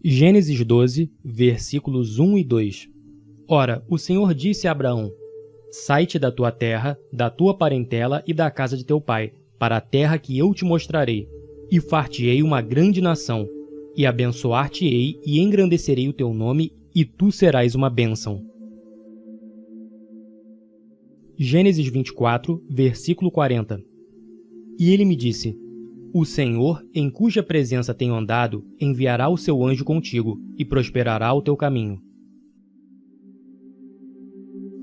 Gênesis 12, versículos 1 e 2. Ora, o Senhor disse a Abraão: Sai-te da tua terra, da tua parentela e da casa de teu pai, para a terra que eu te mostrarei, e far-te-ei uma grande nação, e abençoar-te-ei e engrandecerei o teu nome, e tu serás uma bênção. Gênesis 24, versículo 40. E ele me disse: O Senhor, em cuja presença tenho andado, enviará o seu anjo contigo, e prosperará o teu caminho.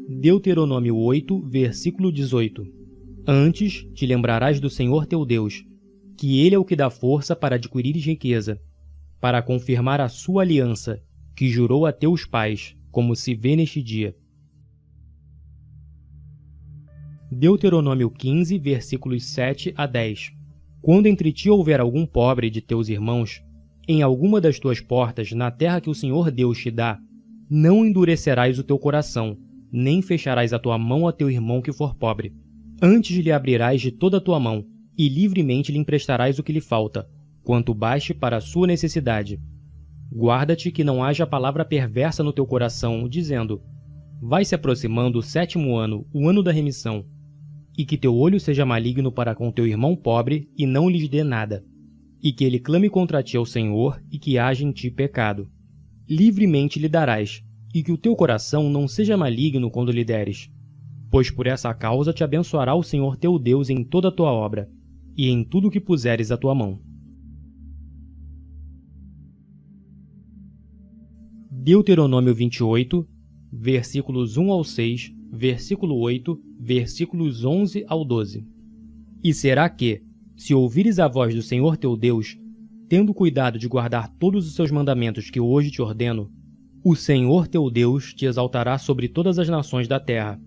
Deuteronômio 8, versículo 18. Antes te lembrarás do Senhor teu Deus, que Ele é o que dá força para adquirires riqueza, para confirmar a sua aliança, que jurou a teus pais, como se vê neste dia. Deuteronômio 15, versículos 7 a 10. Quando entre ti houver algum pobre de teus irmãos, em alguma das tuas portas, na terra que o Senhor Deus te dá, não endurecerás o teu coração, nem fecharás a tua mão a teu irmão que for pobre. Antes lhe abrirás de toda a tua mão, e livremente lhe emprestarás o que lhe falta, quanto baste para a sua necessidade. Guarda-te que não haja palavra perversa no teu coração, dizendo: Vai se aproximando o 7º ano, o ano da remissão, e que teu olho seja maligno para com teu irmão pobre, e não lhes dê nada, e que ele clame contra ti ao Senhor, e que haja em ti pecado. Livremente lhe darás, e que o teu coração não seja maligno quando lhe deres. Pois por essa causa te abençoará o Senhor teu Deus em toda a tua obra, e em tudo que puseres a tua mão. Deuteronômio 28, versículos 1 ao 6, versículo 8, versículos 11 ao 12. E será que, se ouvires a voz do Senhor teu Deus, tendo cuidado de guardar todos os seus mandamentos que hoje te ordeno, o Senhor teu Deus te exaltará sobre todas as nações da terra,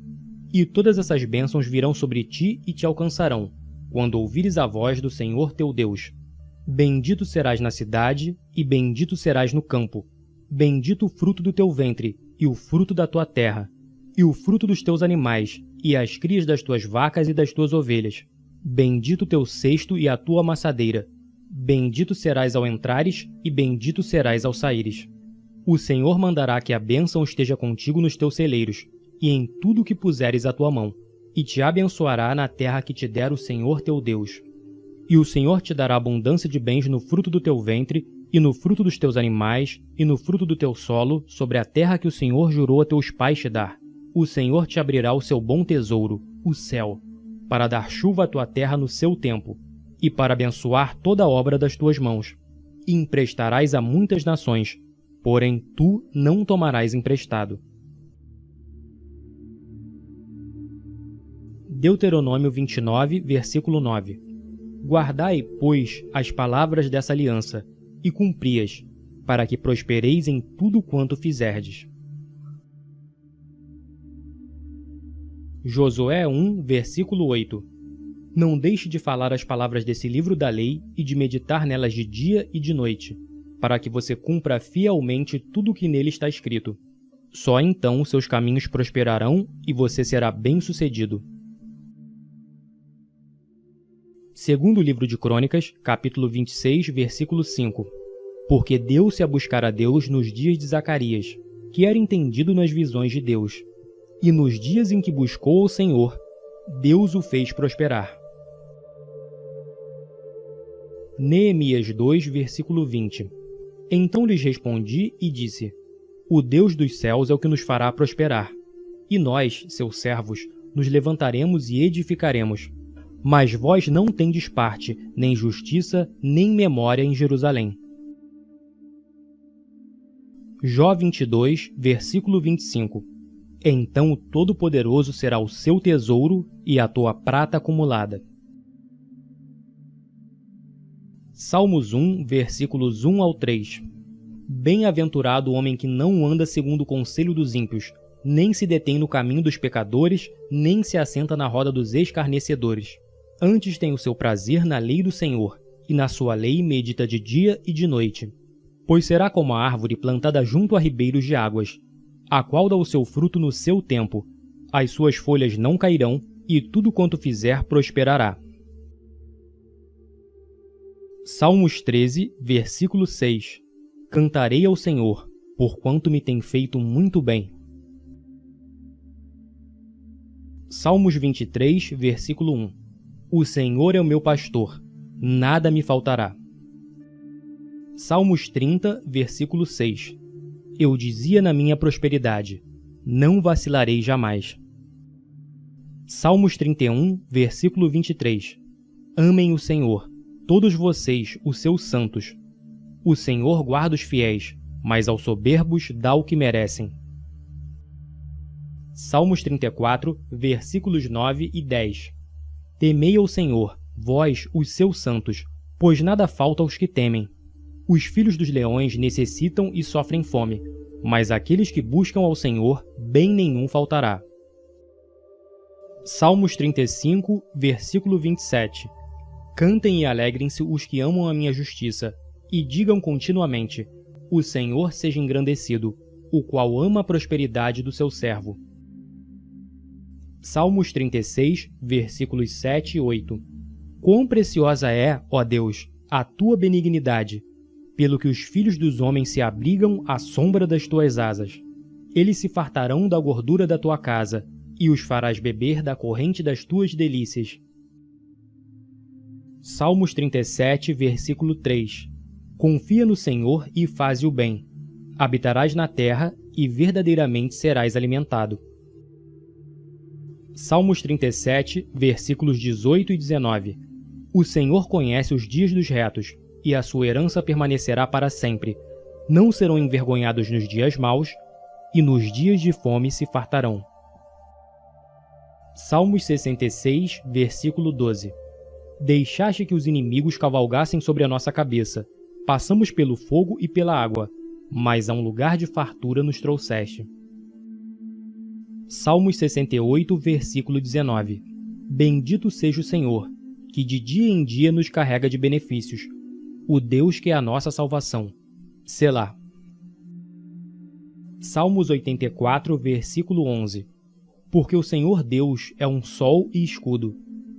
e todas essas bênçãos virão sobre ti e te alcançarão, quando ouvires a voz do Senhor teu Deus. Bendito serás na cidade, e bendito serás no campo. Bendito o fruto do teu ventre, e o fruto da tua terra, e o fruto dos teus animais, e as crias das tuas vacas e das tuas ovelhas. Bendito o teu cesto e a tua amassadeira. Bendito serás ao entrares, e bendito serás ao saíres. O Senhor mandará que a bênção esteja contigo nos teus celeiros, e em tudo que puseres a tua mão, e te abençoará na terra que te der o Senhor teu Deus. E o Senhor te dará abundância de bens no fruto do teu ventre, e no fruto dos teus animais, e no fruto do teu solo, sobre a terra que o Senhor jurou a teus pais te dar. O Senhor te abrirá o seu bom tesouro, o céu, para dar chuva à tua terra no seu tempo, e para abençoar toda a obra das tuas mãos. E emprestarás a muitas nações, porém tu não tomarás emprestado. Deuteronômio 29, versículo 9. Guardai, pois, as palavras dessa aliança, e cumpri-as, para que prospereis em tudo quanto fizerdes. Josué 1, versículo 8. Não deixe de falar as palavras desse livro da lei e de meditar nelas de dia e de noite, para que você cumpra fielmente tudo o que nele está escrito. Só então seus caminhos prosperarão e você será bem-sucedido. Segundo livro de Crônicas, capítulo 26, versículo 5. Porque deu-se a buscar a Deus nos dias de Zacarias, que era entendido nas visões de Deus. E nos dias em que buscou o Senhor, Deus o fez prosperar. Neemias 2, versículo 20. Então lhes respondi e disse: O Deus dos céus é o que nos fará prosperar. E nós, seus servos, nos levantaremos e edificaremos. Mas vós não tendes parte, nem justiça, nem memória em Jerusalém. Jó 22, versículo 25. Então o Todo-Poderoso será o seu tesouro e a tua prata acumulada. Salmos 1, versículos 1 ao 3. Bem-aventurado o homem que não anda segundo o conselho dos ímpios, nem se detém no caminho dos pecadores, nem se assenta na roda dos escarnecedores. Antes tem o seu prazer na lei do Senhor, e na sua lei medita de dia e de noite. Pois será como a árvore plantada junto a ribeiros de águas, a qual dá o seu fruto no seu tempo, as suas folhas não cairão, e tudo quanto fizer prosperará. Salmos 13, versículo 6. Cantarei ao Senhor, porquanto me tem feito muito bem. Salmos 23, versículo 1. O Senhor é o meu pastor, nada me faltará. Salmos 30, versículo 6. Eu dizia na minha prosperidade, não vacilarei jamais. Salmos 31, versículo 23. Amem o Senhor, todos vocês, os seus santos. O Senhor guarda os fiéis, mas aos soberbos dá o que merecem. Salmos 34, versículos 9 e 10. Temei ao Senhor, vós, os seus santos, pois nada falta aos que temem. Os filhos dos leões necessitam e sofrem fome, mas aqueles que buscam ao Senhor, bem nenhum faltará. Salmos 35, versículo 27. Cantem e alegrem-se os que amam a minha justiça, e digam continuamente, o Senhor seja engrandecido, o qual ama a prosperidade do seu servo. Salmos 36, versículos 7 e 8. Quão preciosa é, ó Deus, a tua benignidade, pelo que os filhos dos homens se abrigam à sombra das tuas asas. Eles se fartarão da gordura da tua casa, e os farás beber da corrente das tuas delícias. Salmos 37, versículo 3. Confia no Senhor e faze o bem. Habitarás na terra e verdadeiramente serás alimentado. Salmos 37, versículos 18 e 19. O Senhor conhece os dias dos retos, e a sua herança permanecerá para sempre. Não serão envergonhados nos dias maus, e nos dias de fome se fartarão. Salmos 66, versículo 12. Deixaste que os inimigos cavalgassem sobre a nossa cabeça. Passamos pelo fogo e pela água, mas a um lugar de fartura nos trouxeste. Salmos 68, versículo 19. Bendito seja o Senhor, que de dia em dia nos carrega de benefícios, o Deus que é a nossa salvação. Selá. Salmos 84, versículo 11. Porque o Senhor Deus é um sol e escudo.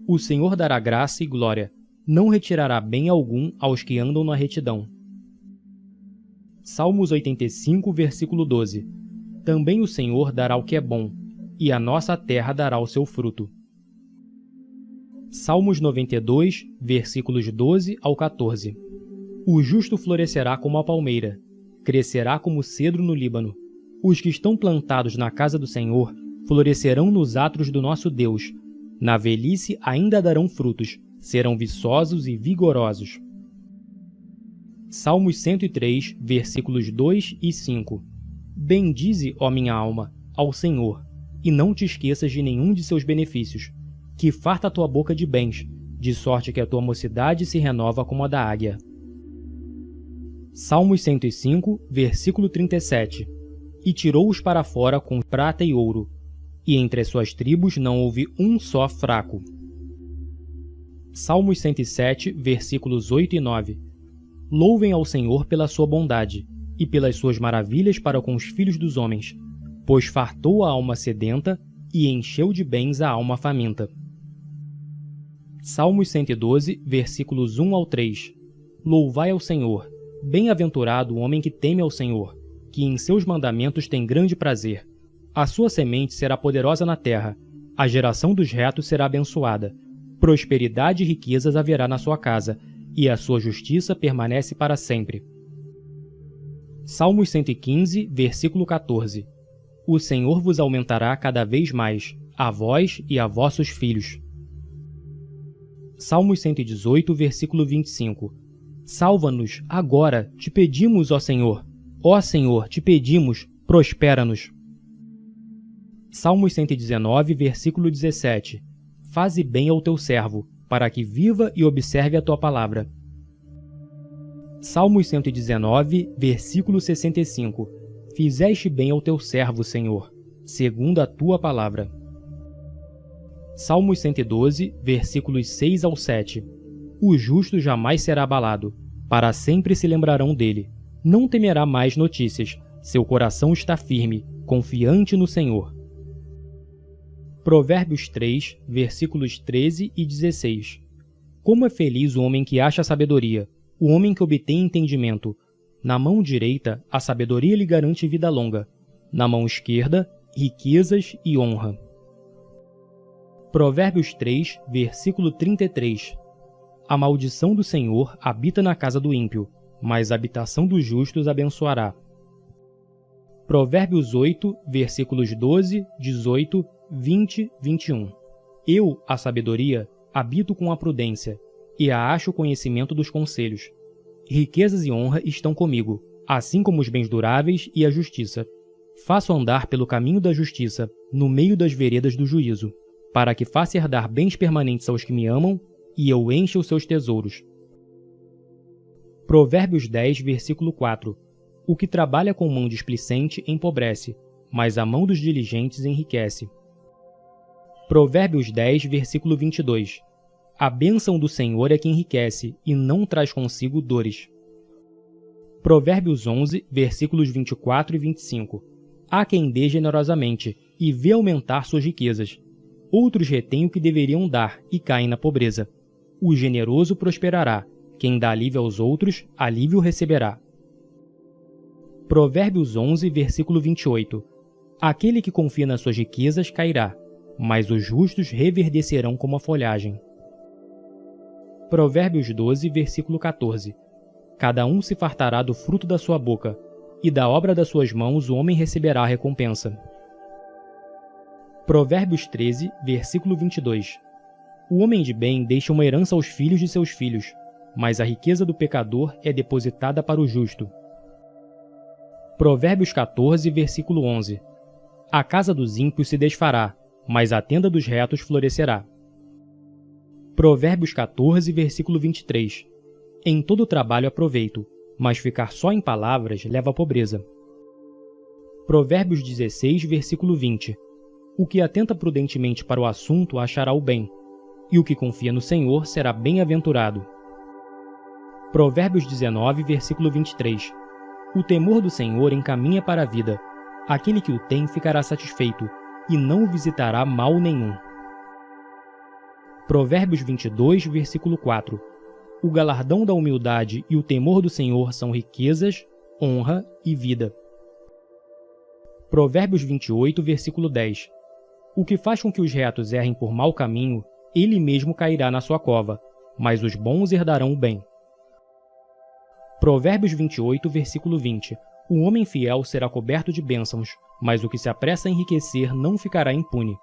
O Senhor dará graça e glória, não retirará bem algum aos que andam na retidão. Salmos 85, versículo 12. Também o Senhor dará o que é bom, e a nossa terra dará o seu fruto. Salmos 92, versículos 12 ao 14. O justo florescerá como a palmeira, crescerá como o cedro no Líbano. Os que estão plantados na casa do Senhor florescerão nos atos do nosso Deus. Na velhice ainda darão frutos, serão viçosos e vigorosos. Salmos 103, versículos 2 e 5. Bendize, ó minha alma, ao Senhor, e não te esqueças de nenhum de seus benefícios, que farta a tua boca de bens, de sorte que a tua mocidade se renova como a da águia. Salmos 105, versículo 37. E tirou-os para fora com prata e ouro, e entre as suas tribos não houve um só fraco. Salmos 107, versículos 8 e 9. Louvem ao Senhor pela sua bondade, e pelas suas maravilhas para com os filhos dos homens, pois fartou a alma sedenta e encheu de bens a alma faminta. Salmos 112, versículos 1 ao 3. Louvai ao Senhor, bem-aventurado o homem que teme ao Senhor, que em seus mandamentos tem grande prazer. A sua semente será poderosa na terra, a geração dos retos será abençoada. Prosperidade e riquezas haverá na sua casa, e a sua justiça permanece para sempre. Salmos 115, versículo 14. O Senhor vos aumentará cada vez mais, a vós e a vossos filhos. Salmos 118, versículo 25. Salva-nos, agora, te pedimos, ó Senhor. Ó Senhor, te pedimos, prospera-nos. Salmos 119, versículo 17. Faze bem ao teu servo, para que viva e observe a tua palavra. Salmos 119, versículo 65. Fizeste bem ao teu servo, Senhor, segundo a tua palavra. Salmos 112, versículos 6 ao 7. O justo jamais será abalado, para sempre se lembrarão dele. Não temerá mais notícias, seu coração está firme, confiante no Senhor. Provérbios 3, versículos 13 e 16. Como é feliz o homem que acha sabedoria, o homem que obtém entendimento, Na mão direita, a sabedoria lhe garante vida longa. Na mão esquerda, riquezas e honra. Provérbios 3, versículo 33. A maldição do Senhor habita na casa do ímpio, mas a habitação dos justos abençoará. Provérbios 8, versículos 12, 18, 20, 21. Eu, a sabedoria, habito com a prudência, e a acho o conhecimento dos conselhos. Riquezas e honra estão comigo, assim como os bens duráveis e a justiça. Faço andar pelo caminho da justiça, no meio das veredas do juízo, para que faça herdar bens permanentes aos que me amam, e eu encha os seus tesouros. Provérbios 10, versículo 4. O que trabalha com mão displicente empobrece, mas a mão dos diligentes enriquece. Provérbios 10, versículo 22. A bênção do Senhor é que enriquece, e não traz consigo dores. Provérbios 11, versículos 24 e 25. Há quem dê generosamente, e vê aumentar suas riquezas. Outros retêm o que deveriam dar, e caem na pobreza. O generoso prosperará. Quem dá alívio aos outros, alívio receberá. Provérbios 11, versículo 28. Aquele que confia nas suas riquezas cairá, mas os justos reverdecerão como a folhagem. Provérbios 12, versículo 14. Cada um se fartará do fruto da sua boca, e da obra das suas mãos o homem receberá a recompensa. Provérbios 13, versículo 22. O homem de bem deixa uma herança aos filhos de seus filhos, mas a riqueza do pecador é depositada para o justo. Provérbios 14, versículo 11. A casa dos ímpios se desfará, mas a tenda dos retos florescerá. Provérbios 14, versículo 23. Em todo trabalho há proveito, mas ficar só em palavras leva à pobreza. Provérbios 16, versículo 20. O que atenta prudentemente para o assunto achará o bem, e o que confia no Senhor será bem-aventurado. Provérbios 19, versículo 23. O temor do Senhor encaminha para a vida. Aquele que o tem ficará satisfeito, e não o visitará mal nenhum. Provérbios 22, versículo 4. O galardão da humildade e o temor do Senhor são riquezas, honra e vida. Provérbios 28, versículo 10. O que faz com que os retos errem por mau caminho, ele mesmo cairá na sua cova, mas os bons herdarão o bem. Provérbios 28, versículo 20. O homem fiel será coberto de bênçãos, mas o que se apressa a enriquecer não ficará impune.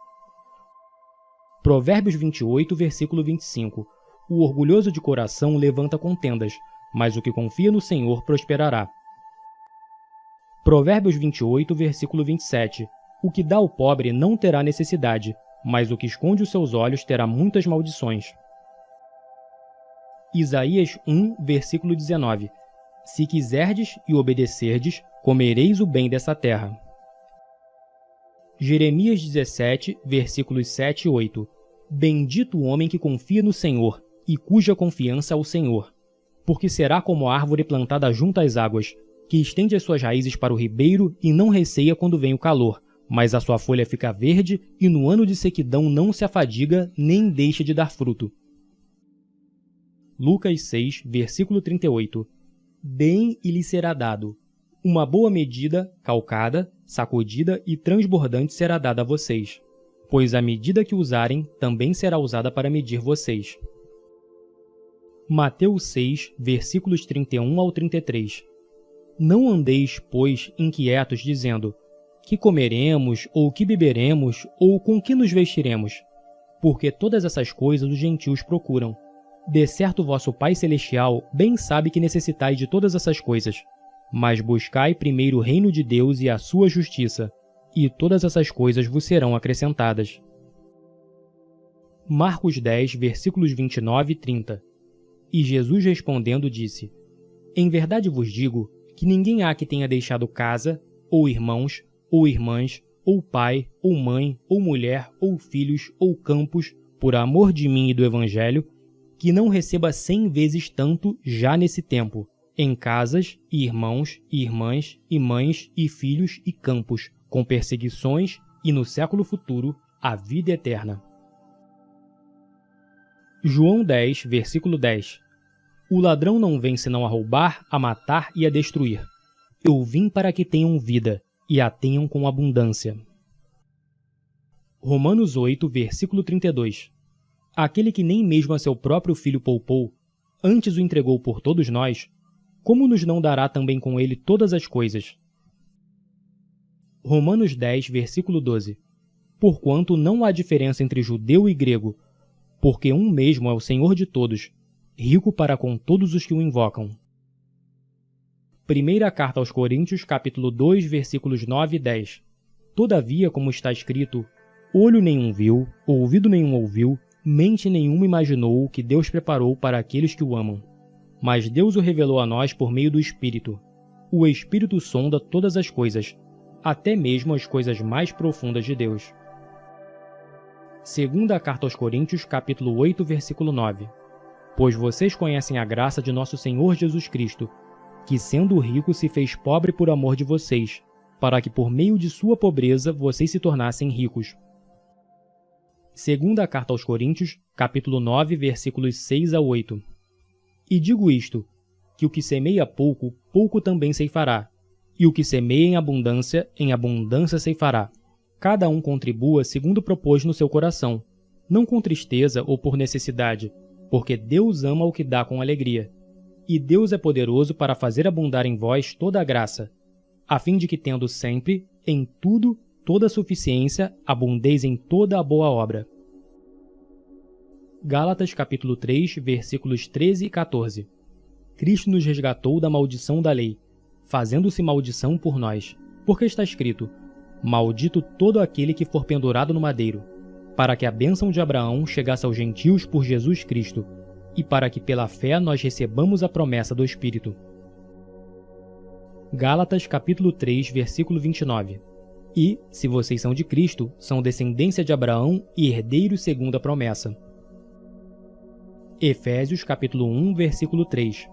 Provérbios 28, versículo 25. O orgulhoso de coração levanta contendas, mas o que confia no Senhor prosperará. Provérbios 28, versículo 27. O que dá ao pobre não terá necessidade, mas o que esconde os seus olhos terá muitas maldições. Isaías 1, versículo 19. Se quiserdes e obedecerdes, comereis o bem dessa terra. Jeremias 17, versículos 7 e 8. Bendito o homem que confia no Senhor, e cuja confiança é o Senhor, porque será como a árvore plantada junto às águas, que estende as suas raízes para o ribeiro e não receia quando vem o calor, mas a sua folha fica verde e no ano de sequidão não se afadiga nem deixa de dar fruto. Lucas 6, versículo 38. Deem e lhe será dado. Uma boa medida, calcada, sacudida e transbordante será dada a vocês, pois a medida que usarem também será usada para medir vocês. Mateus 6, versículos 31 ao 33. Não andeis, pois, inquietos, dizendo: que comeremos, ou que beberemos, ou com que nos vestiremos? Porque todas essas coisas os gentios procuram. De certo vosso Pai Celestial bem sabe que necessitais de todas essas coisas. Mas buscai primeiro o reino de Deus e a sua justiça, e todas essas coisas vos serão acrescentadas. Marcos 10, versículos 29 e 30. E Jesus respondendo disse: Em verdade vos digo que ninguém há que tenha deixado casa, ou irmãos, ou irmãs, ou pai, ou mãe, ou mulher, ou filhos, ou campos, por amor de mim e do Evangelho, que não receba 100 vezes tanto já nesse tempo, em casas, e irmãos, e irmãs, e mães, e filhos, e campos, com perseguições, e no século futuro, a vida eterna. João 10, versículo 10. O ladrão não vem senão a roubar, a matar e a destruir. Eu vim para que tenham vida, e a tenham com abundância. Romanos 8, versículo 32. Aquele que nem mesmo a seu próprio filho poupou, antes o entregou por todos nós, como nos não dará também com ele todas as coisas? Romanos 10, versículo 12. Porquanto não há diferença entre judeu e grego, porque um mesmo é o Senhor de todos, rico para com todos os que o invocam. Primeira carta aos Coríntios, capítulo 2, versículos 9 e 10. Todavia, como está escrito, olho nenhum viu, ouvido nenhum ouviu, mente nenhuma imaginou o que Deus preparou para aqueles que o amam. Mas Deus o revelou a nós por meio do Espírito. O Espírito sonda todas as coisas, até mesmo as coisas mais profundas de Deus. Segunda carta aos Coríntios, capítulo 8, versículo 9. Pois vocês conhecem a graça de nosso Senhor Jesus Cristo, que sendo rico se fez pobre por amor de vocês, para que por meio de sua pobreza vocês se tornassem ricos. Segunda carta aos Coríntios, capítulo 9, versículos 6 a 8. E digo isto, que o que semeia pouco, pouco também ceifará, e o que semeia em abundância ceifará. Cada um contribua segundo propôs no seu coração, não com tristeza ou por necessidade, porque Deus ama o que dá com alegria. E Deus é poderoso para fazer abundar em vós toda a graça, a fim de que, tendo sempre, em tudo, toda a suficiência, abundeis em toda a boa obra. Gálatas capítulo 3, versículos 13 e 14. Cristo nos resgatou da maldição da lei, fazendo-se maldição por nós, porque está escrito: Maldito todo aquele que for pendurado no madeiro, para que a bênção de Abraão chegasse aos gentios por Jesus Cristo, e para que pela fé nós recebamos a promessa do Espírito. Gálatas capítulo 3, versículo 29. E, se vocês são de Cristo, são descendência de Abraão e herdeiros segundo a promessa. Efésios capítulo 1, versículo 3.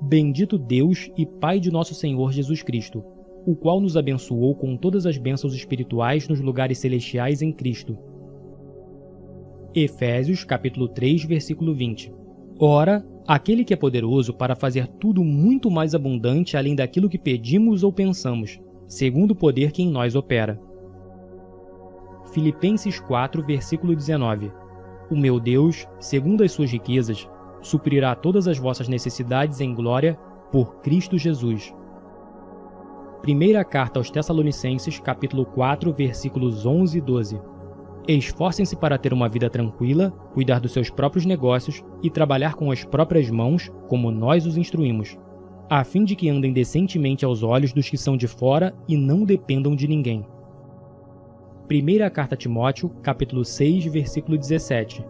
Bendito Deus e Pai de nosso Senhor Jesus Cristo, o qual nos abençoou com todas as bênçãos espirituais nos lugares celestiais em Cristo. Efésios capítulo 3, versículo 20. Ora, aquele que é poderoso para fazer tudo muito mais abundante além daquilo que pedimos ou pensamos, segundo o poder que em nós opera. Filipenses 4, versículo 19. O meu Deus, segundo as suas riquezas, suprirá todas as vossas necessidades em glória por Cristo Jesus. Primeira carta aos Tessalonicenses, capítulo 4, versículos 11 e 12. Esforcem-se para ter uma vida tranquila, cuidar dos seus próprios negócios e trabalhar com as próprias mãos, como nós os instruímos, a fim de que andem decentemente aos olhos dos que são de fora e não dependam de ninguém. Primeira carta a Timóteo, capítulo 6, versículo 17.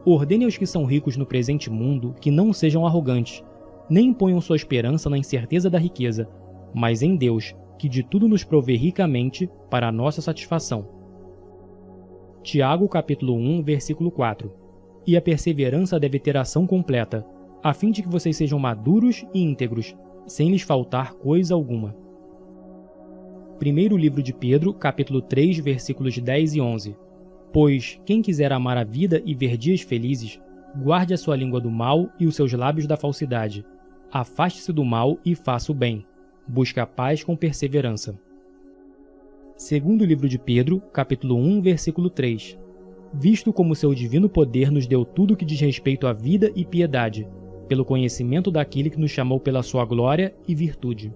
Ordene aos que são ricos no presente mundo que não sejam arrogantes, nem ponham sua esperança na incerteza da riqueza, mas em Deus, que de tudo nos provê ricamente para a nossa satisfação. Tiago, capítulo 1, versículo 4. E a perseverança deve ter ação completa, a fim de que vocês sejam maduros e íntegros, sem lhes faltar coisa alguma. Primeiro livro de Pedro, capítulo 3, versículos 10 e 11. Pois, quem quiser amar a vida e ver dias felizes, guarde a sua língua do mal e os seus lábios da falsidade. Afaste-se do mal e faça o bem. Busque a paz com perseverança. Segundo livro de Pedro, capítulo 1, versículo 3. Visto como seu divino poder nos deu tudo que diz respeito à vida e piedade, pelo conhecimento daquele que nos chamou pela sua glória e virtude.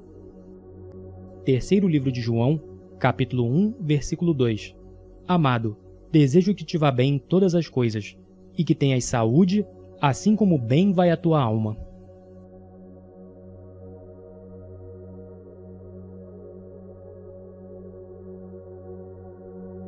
Terceiro livro de João, capítulo 1, versículo 2. Amado, desejo que te vá bem em todas as coisas, e que tenhas saúde, assim como bem vai a tua alma.